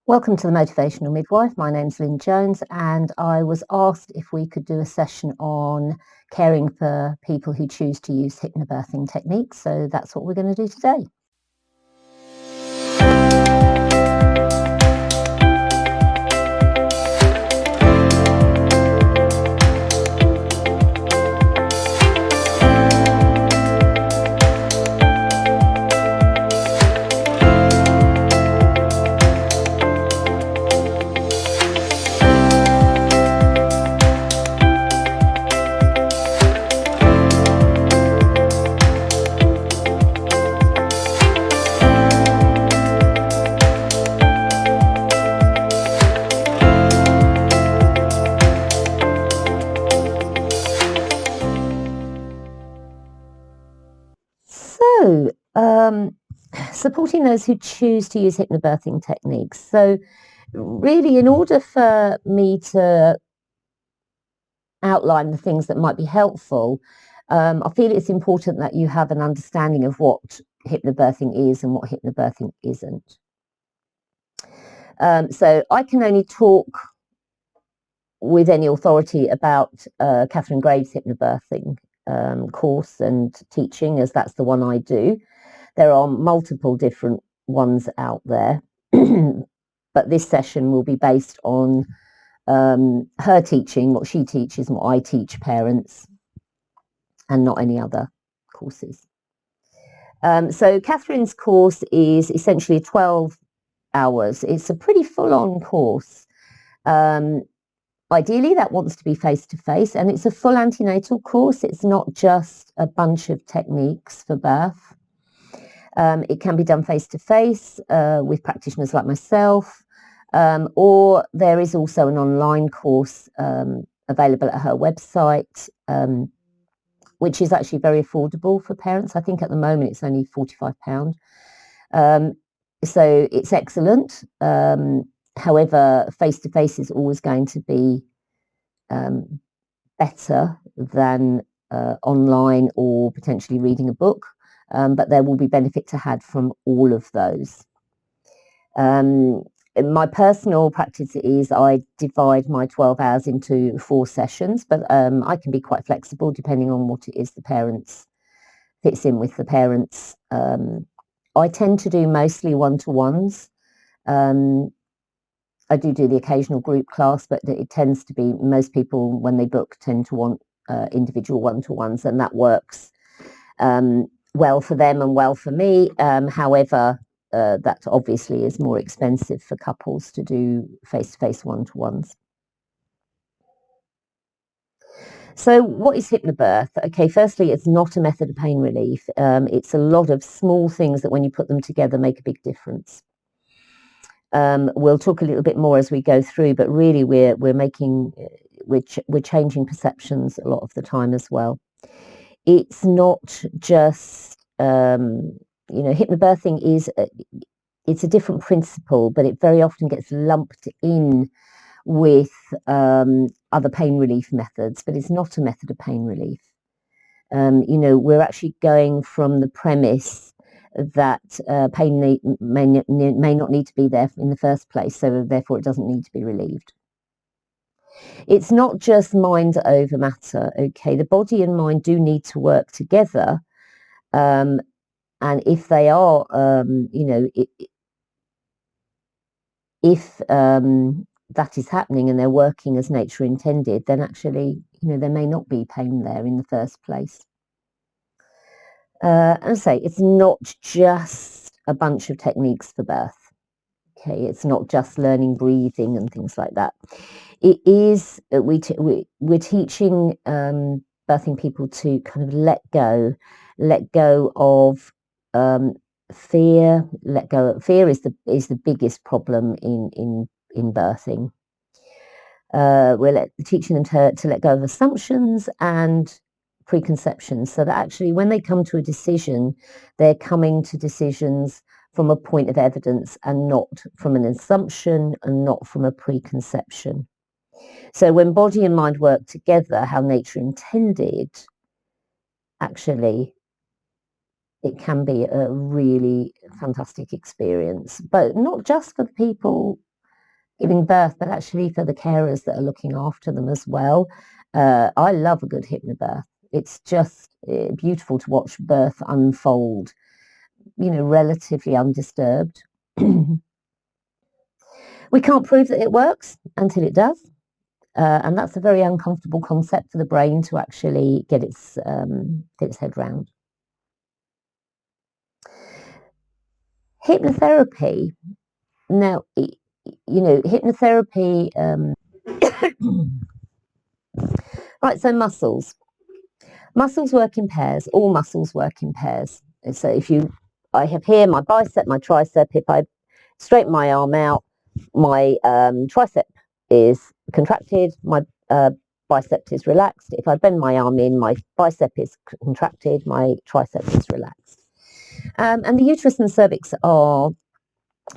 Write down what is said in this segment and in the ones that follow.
Welcome to the Motivational Midwife. My name's Lynn Jones, and I was asked if we could do a session on caring for people who choose to use hypnobirthing techniques. So that's what we're going to do today. So, supporting those who choose to use hypnobirthing techniques. So, really, in order for me to outline the things that might be helpful, I feel it's important that you have an understanding of what hypnobirthing is and what hypnobirthing isn't. So I can only talk with any authority about Catherine Graves' hypnobirthing course and teaching, as that's the one I do. There are multiple different ones out there, but this session will be based on her teaching, what she teaches and what I teach parents, and not any other courses. So Catherine's course is essentially 12 hours. It's a pretty full-on course. Ideally, that wants to be face-to-face, and it's a full antenatal course. It's not just a bunch of techniques for birth. It can be done face-to-face with practitioners like myself, or there is also an online course available at her website, which is actually very affordable for parents. I think at the moment it's only £45. So it's excellent. However, face-to-face is always going to be better than online or potentially reading a book, but there will be benefit to had from all of those. My personal practice is I divide my 12 hours into 4 sessions, but I can be quite flexible depending on what it is the parents fits in with the parents. I tend to do mostly one-to-ones. I do the occasional group class, but it tends to be most people, when they book, tend to want individual one-to-ones, and that works well for them and well for me. However, that obviously is more expensive for couples to do face-to-face one-to-ones. So what is hypnobirth? Okay, firstly, it's not a method of pain relief. It's a lot of small things that when you put them together make a big difference. We'll talk a little bit more as we go through, but really we're changing perceptions a lot of the time as well. It's not just hypnobirthing is it's a different principle, but it very often gets lumped in with other pain relief methods, but it's not a method of pain relief. We're actually going from the premise that pain may not need to be there in the first place, so therefore it doesn't need to be relieved. It's not just mind over matter. Okay, the body and mind do need to work together, and if they are, if that is happening and they're working as nature intended, then actually, there may not be pain there in the first place. And say it's not just a bunch of techniques for birth. Okay, it's not just learning breathing and things like that. It is we're teaching birthing people to kind of let go of fear. Fear is the biggest problem in birthing. We're teaching them to let go of assumptions and preconceptions, so that actually when they come to a decision, they're coming to decisions from a point of evidence and not from an assumption and not from a preconception. So when body and mind work together, how nature intended, actually it can be a really fantastic experience, but not just for the people giving birth, but actually for the carers that are looking after them as well. I love a good hypnobirth. It's just beautiful to watch birth unfold, relatively undisturbed. We can't prove that it works until it does. And that's a very uncomfortable concept for the brain to actually get its head round. Hypnotherapy. Now, hypnotherapy. Right, so muscles. Muscles work in pairs. All muscles work in pairs. So I have here my bicep, my tricep. If I straighten my arm out, my tricep is contracted, my bicep is relaxed. If I bend my arm in, my bicep is contracted, my tricep is relaxed. And the uterus and the cervix are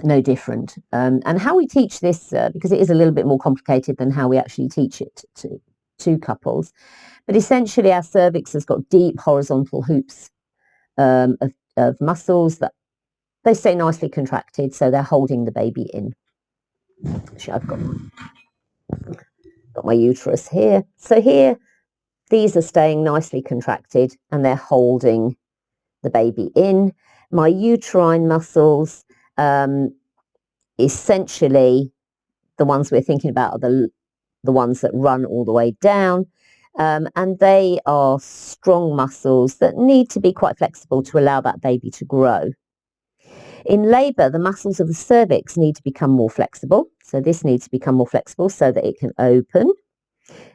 no different. And how we teach this, because it is a little bit more complicated than how we actually teach it to couples, but essentially our cervix has got deep horizontal hoops of muscles that they stay nicely contracted, so they're holding the baby in. Actually, I've got my uterus here. So here, these are staying nicely contracted and they're holding the baby in. My uterine muscles, essentially the ones we're thinking about are the ones that run all the way down. And they are strong muscles that need to be quite flexible to allow that baby to grow. In labour, the muscles of the cervix need to become more flexible. So this needs to become more flexible so that it can open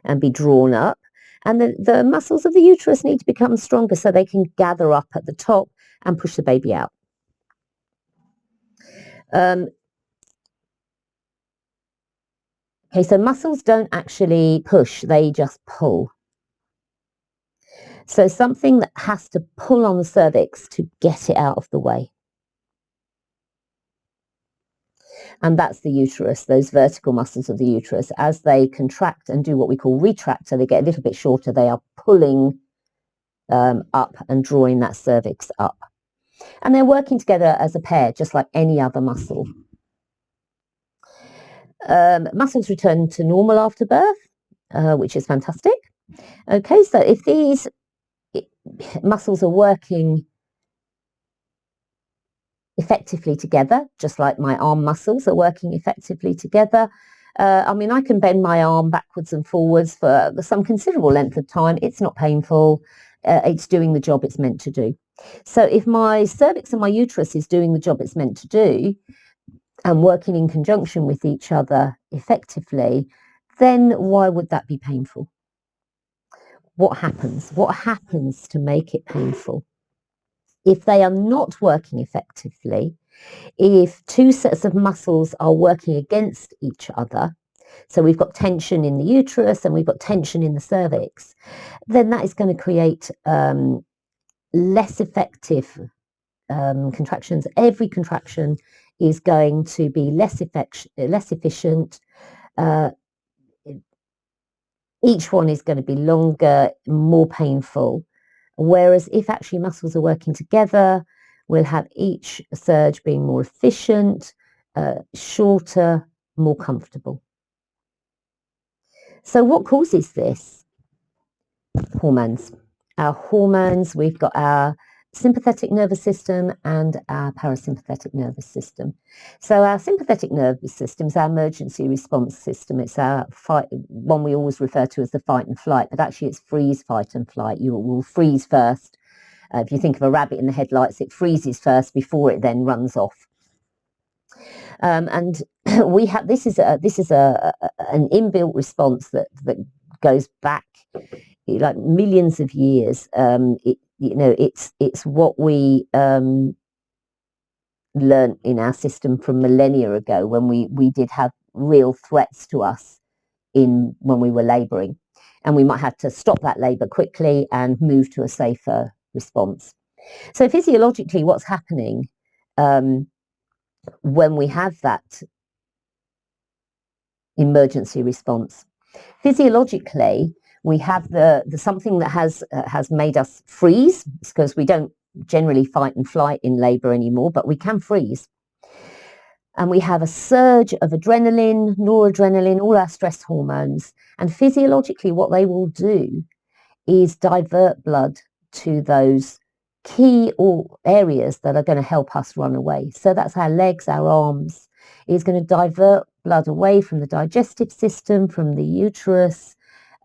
and be drawn up. And the muscles of the uterus need to become stronger so they can gather up at the top and push the baby out. Okay, so muscles don't actually push, they just pull. So something that has to pull on the cervix to get it out of the way. And that's the uterus, those vertical muscles of the uterus. As they contract and do what we call retract, so they get a little bit shorter, they are pulling up and drawing that cervix up. And they're working together as a pair, just like any other muscle. Muscles return to normal after birth, which is fantastic. Okay, so if these muscles are working effectively together, just like my arm muscles are working effectively together, I can bend my arm backwards and forwards for some considerable length of time. It's not painful. It's doing the job it's meant to do. So if my cervix and my uterus is doing the job it's meant to do and working in conjunction with each other effectively, then why would that be painful? What happens? What happens to make it painful? If they are not working effectively, if two sets of muscles are working against each other, so we've got tension in the uterus and we've got tension in the cervix, then that is going to create less effective contractions. Every contraction is going to be less efficient. Each one is going to be longer, more painful. Whereas if actually muscles are working together, we'll have each surge being more efficient, shorter, more comfortable. So what causes this? Hormones. Our hormones, we've got our sympathetic nervous system and our parasympathetic nervous system. So our sympathetic nervous system is our emergency response system. It's our one we always refer to as the fight and flight, but actually it's freeze, fight and flight. You will freeze first. If you think of a rabbit in the headlights, it freezes first before it then runs off. And we have this is an inbuilt response that goes back like millions of years. It's what we learned in our system from millennia ago when we did have real threats to us when we were labouring, and we might have to stop that labour quickly and move to a safer response. So physiologically, what's happening when we have that emergency response? Physiologically, we have the something that has made us freeze, because we don't generally fight and flight in labour anymore, but we can freeze. And we have a surge of adrenaline, noradrenaline, all our stress hormones. And physiologically, what they will do is divert blood to those key areas that are going to help us run away. So that's our legs, our arms. It's going to divert blood away from the digestive system, from the uterus,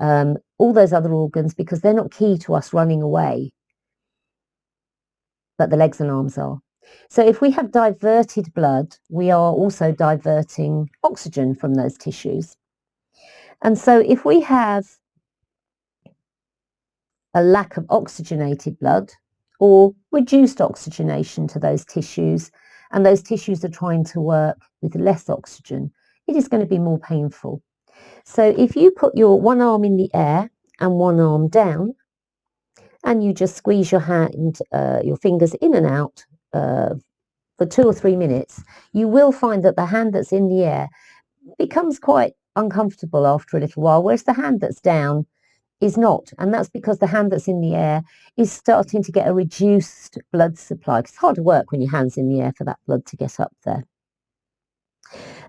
all those other organs, because they're not key to us running away, but the legs and arms are. So if we have diverted blood, we are also diverting oxygen from those tissues. And so if we have a lack of oxygenated blood or reduced oxygenation to those tissues, and those tissues are trying to work with less oxygen, it is going to be more painful. So if you put your one arm in the air and one arm down, and you just squeeze your hand, your fingers in and out for 2 or 3 minutes, you will find that the hand that's in the air becomes quite uncomfortable after a little while, whereas the hand that's down is not. And that's because the hand that's in the air is starting to get a reduced blood supply. It's hard to work when your hand's in the air for that blood to get up there.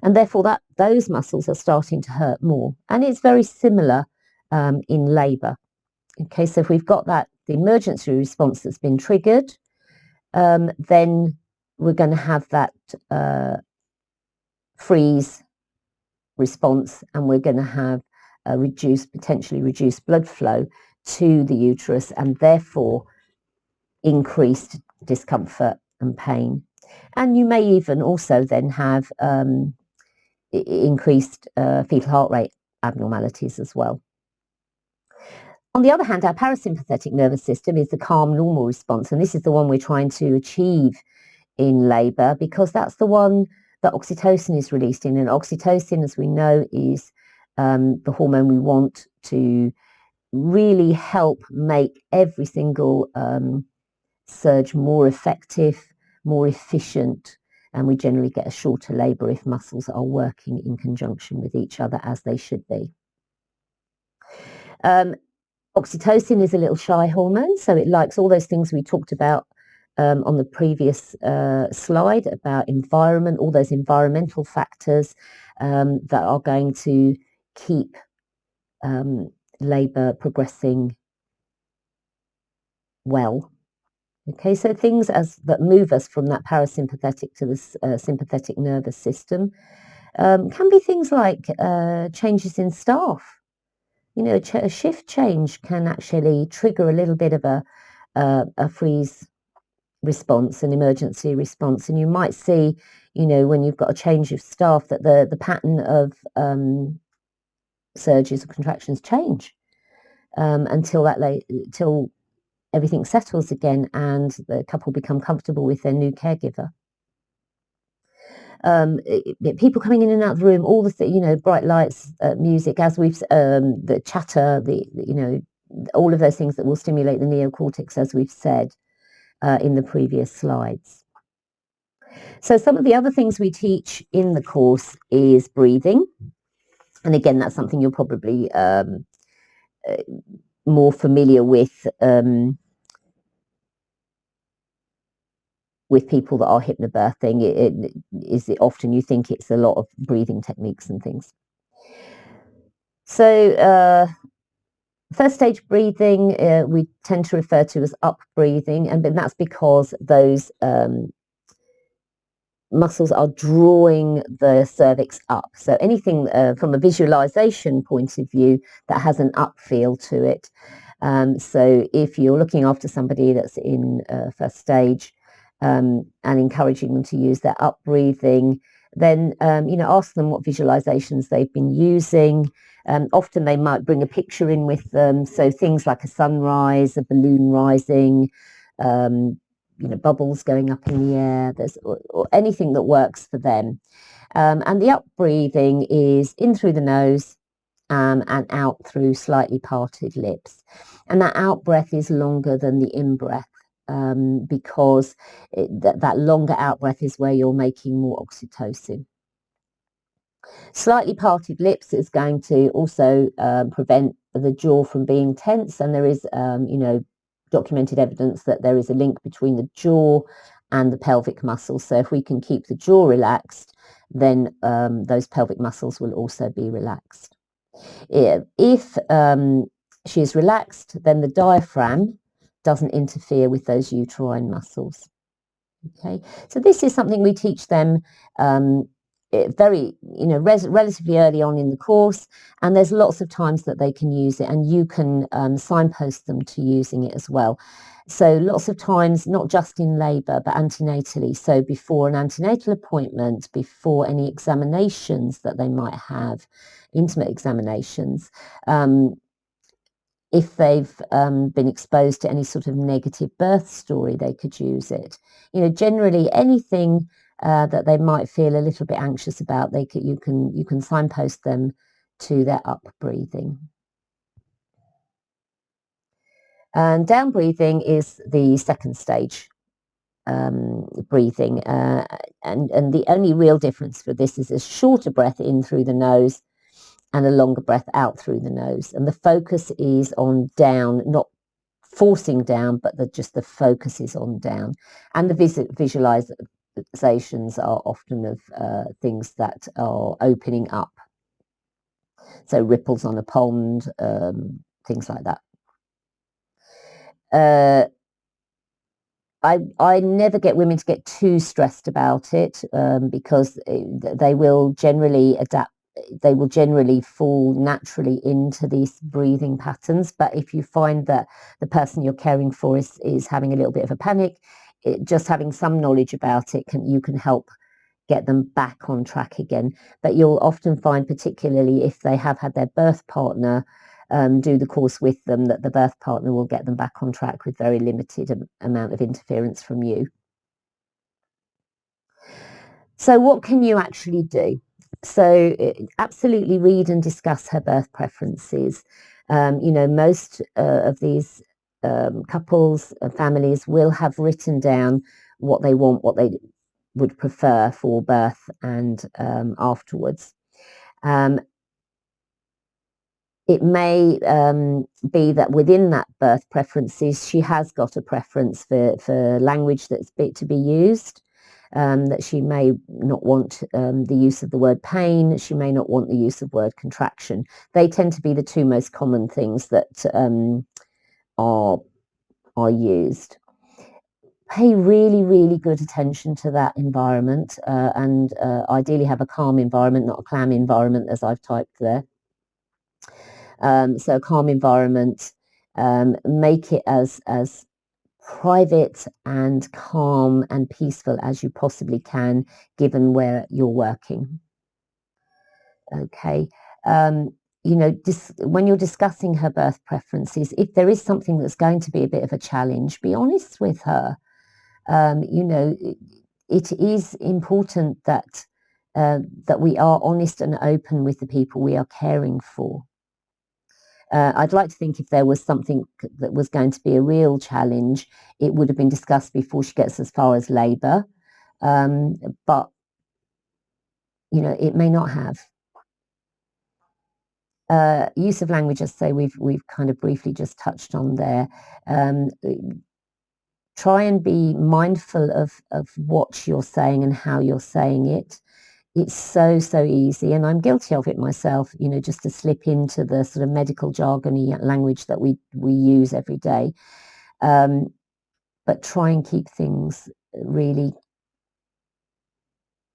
And therefore those muscles are starting to hurt more. And it's very similar in labour. Okay, so if we've got the emergency response that's been triggered, then we're going to have that freeze response, and we're going to have a potentially reduced blood flow to the uterus, and therefore increased discomfort and pain. And you may even also then have increased fetal heart rate abnormalities as well. On the other hand, our parasympathetic nervous system is the calm, normal response, and this is the one we're trying to achieve in labour, because that's the one that oxytocin is released in. And oxytocin, as we know, is the hormone we want to really help make every single surge more effective, more efficient, and we generally get a shorter labour if muscles are working in conjunction with each other as they should be. Oxytocin is a little shy hormone, so it likes all those things we talked about on the previous slide about environment, all those environmental factors that are going to keep labour progressing well. Okay, so things that move us from that parasympathetic to the sympathetic nervous system can be things like changes in staff. You know, a shift change can actually trigger a little bit of a freeze response, an emergency response, and you might see, you know, when you've got a change of staff, that the pattern of surges or contractions change until everything settles again and the couple become comfortable with their new caregiver. People coming in and out of the room, all the bright lights, music, as we've the chatter, all of those things that will stimulate the neocortex, as we've said in the previous slides. So some of the other things we teach in the course is breathing, and again, that's something you're probably more familiar with people that are hypnobirthing. Often you think it's a lot of breathing techniques and things. So first stage breathing we tend to refer to as up breathing, and that's because those muscles are drawing the cervix up. So anything from a visualization point of view that has an up feel to it. So if you're looking after somebody that's in first stage and encouraging them to use their up breathing, then ask them what visualizations they've been using. Often they might bring a picture in with them, so things like a sunrise, a balloon rising, bubbles going up in the air, or anything that works for them. And the up breathing is in through the nose and out through slightly parted lips. And that out breath is longer than the in breath because that longer out breath is where you're making more oxytocin. Slightly parted lips is going to also prevent the jaw from being tense, and there is documented evidence that there is a link between the jaw and the pelvic muscles. So if we can keep the jaw relaxed, then those pelvic muscles will also be relaxed. If she is relaxed, then the diaphragm doesn't interfere with those uterine muscles. Okay, so this is something we teach them very, relatively early on in the course, and there's lots of times that they can use it, and you can signpost them to using it as well. So lots of times, not just in labour, but antenatally. So before an antenatal appointment, before any examinations that they might have, intimate examinations, if they've been exposed to any sort of negative birth story, they could use it. Generally anything that they might feel a little bit anxious about, you can signpost them to their up breathing. And down breathing is the second stage breathing, and the only real difference for this is a shorter breath in through the nose and a longer breath out through the nose, and the focus is on down, not forcing down, but just the focus is on down. And the visualizations are often of things that are opening up, so ripples on a pond, things like that. I never get women to get too stressed about it, because they will generally adapt. They will generally fall naturally into these breathing patterns. But if you find that the person you're caring for is having a little bit of a panic, just having some knowledge about it you can help get them back on track again. But you'll often find, particularly if they have had their birth partner do the course with them, that the birth partner will get them back on track with very limited amount of interference from you. So what can you actually do? So absolutely read and discuss her birth preferences. Most of these couples and families will have written down what they want, what they would prefer for birth and afterwards. It may be that within that birth preferences, she has got a preference for language that's to be used, that she may not want the use of the word pain, she may not want the use of word contraction. They tend to be the two most common things that are used. Pay really, really good attention to that environment, and ideally have a calm environment, not a clam environment, as I've typed there. So a calm environment, make it as private and calm and peaceful as you possibly can, given where you're working. Okay. When you're discussing her birth preferences, if there is something that's going to be a bit of a challenge, be honest with her. It is important that we are honest and open with the people we are caring for. I'd like to think if there was something that was going to be a real challenge, it would have been discussed before she gets as far as labour. But, it may not have. Use of language, as I say, we've kind of briefly just touched on there. Try and be mindful of what you're saying and how you're saying it. It's so easy, and I'm guilty of it myself, just to slip into the sort of medical jargony language that we use every day. But try and keep things really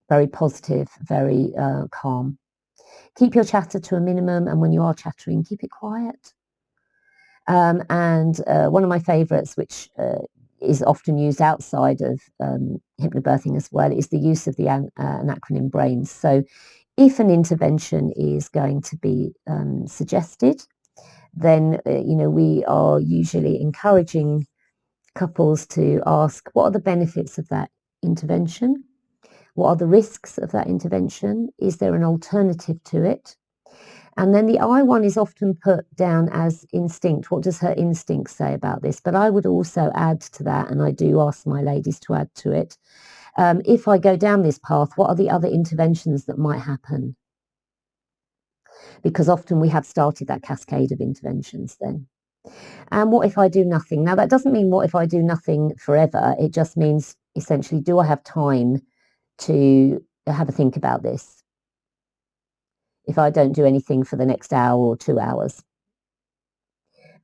very positive, very calm. Keep your chatter to a minimum, and when you are chattering, keep it quiet. And one of my favourites, which is often used outside of hypnobirthing as well, is the use of the an acronym BRAINS. So if an intervention is going to be suggested, then we are usually encouraging couples to ask, what are the benefits of that intervention? What are the risks of that intervention? Is there an alternative to it? And then the I one is often put down as instinct. What does her instinct say about this? But I would also add to that, and I do ask my ladies to add to it, if I go down this path, what are the other interventions that might happen? Because often we have started that cascade of interventions then. And what if I do nothing? Now, that doesn't mean what if I do nothing forever. It just means essentially, do I have time to have a think about this if I don't do anything for the next hour or 2 hours?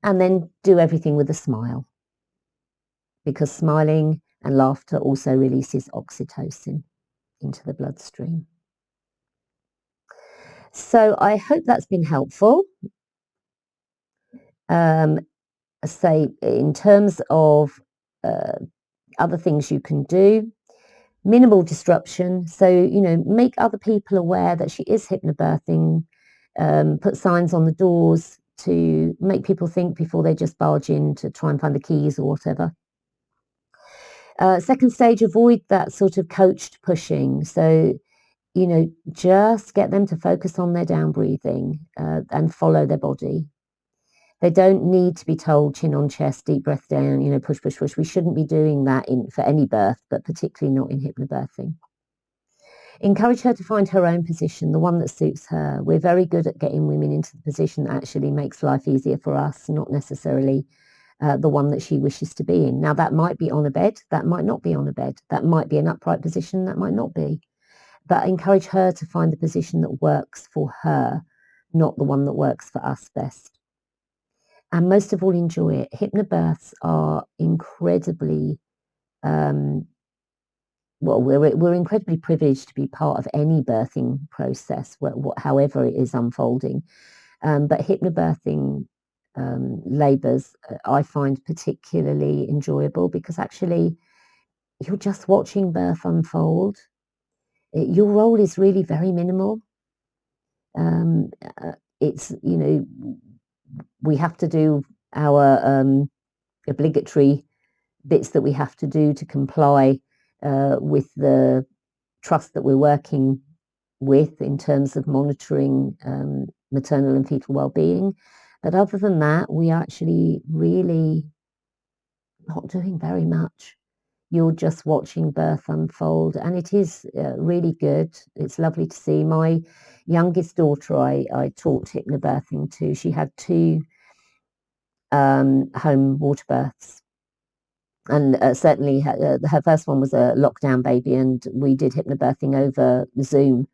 And then do everything with a smile, because smiling and laughter also releases oxytocin into the bloodstream. So I hope that's been helpful. Say, in terms of other things you can do, minimal disruption. So, make other people aware that she is hypnobirthing, put signs on the doors to make people think before they just barge in to try and find the keys or whatever. Second stage, avoid that sort of coached pushing. So, just get them to focus on their down breathing and follow their body. They don't need to be told chin on chest, deep breath down, push, push, push. We shouldn't be doing that for any birth, but particularly not in hypnobirthing. Encourage her to find her own position, the one that suits her. We're very good at getting women into the position that actually makes life easier for us, not necessarily the one that she wishes to be in. Now, that might be on a bed, that might not be on a bed, that might be an upright position, that might not be. But encourage her to find the position that works for her, not the one that works for us best. And most of all, enjoy it. Hypnobirths are incredibly, we're incredibly privileged to be part of any birthing process, however it is unfolding. But hypnobirthing labours, I find particularly enjoyable because actually you're just watching birth unfold. Your role is really very minimal. It's, we have to do our obligatory bits that we have to do to comply with the trust that we're working with in terms of monitoring maternal and fetal well-being. But other than that, we are actually really not doing very much. You're just watching birth unfold, and it is really good. It's lovely to see. My youngest daughter, I taught hypnobirthing to. She had 2 home water births. And certainly her first one was a lockdown baby, and we did hypnobirthing over Zoom.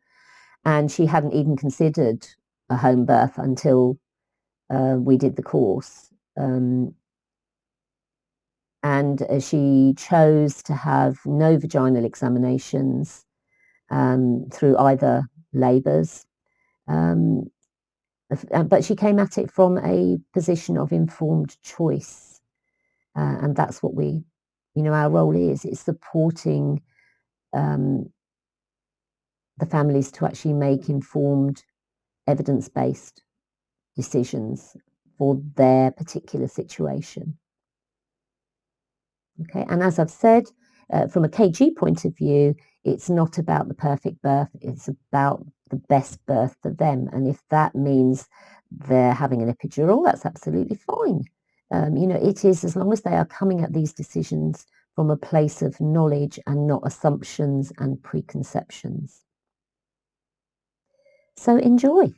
And she hadn't even considered a home birth until we did the course. And she chose to have no vaginal examinations through either labours. But she came at it from a position of informed choice. And that's what our role is. It's supporting the families to actually make informed, evidence-based decisions for their particular situation. Okay, and as I've said, from a KG point of view, it's not about the perfect birth, it's about the best birth for them. And if that means they're having an epidural, that's absolutely fine. It is, as long as they are coming at these decisions from a place of knowledge and not assumptions and preconceptions. So enjoy.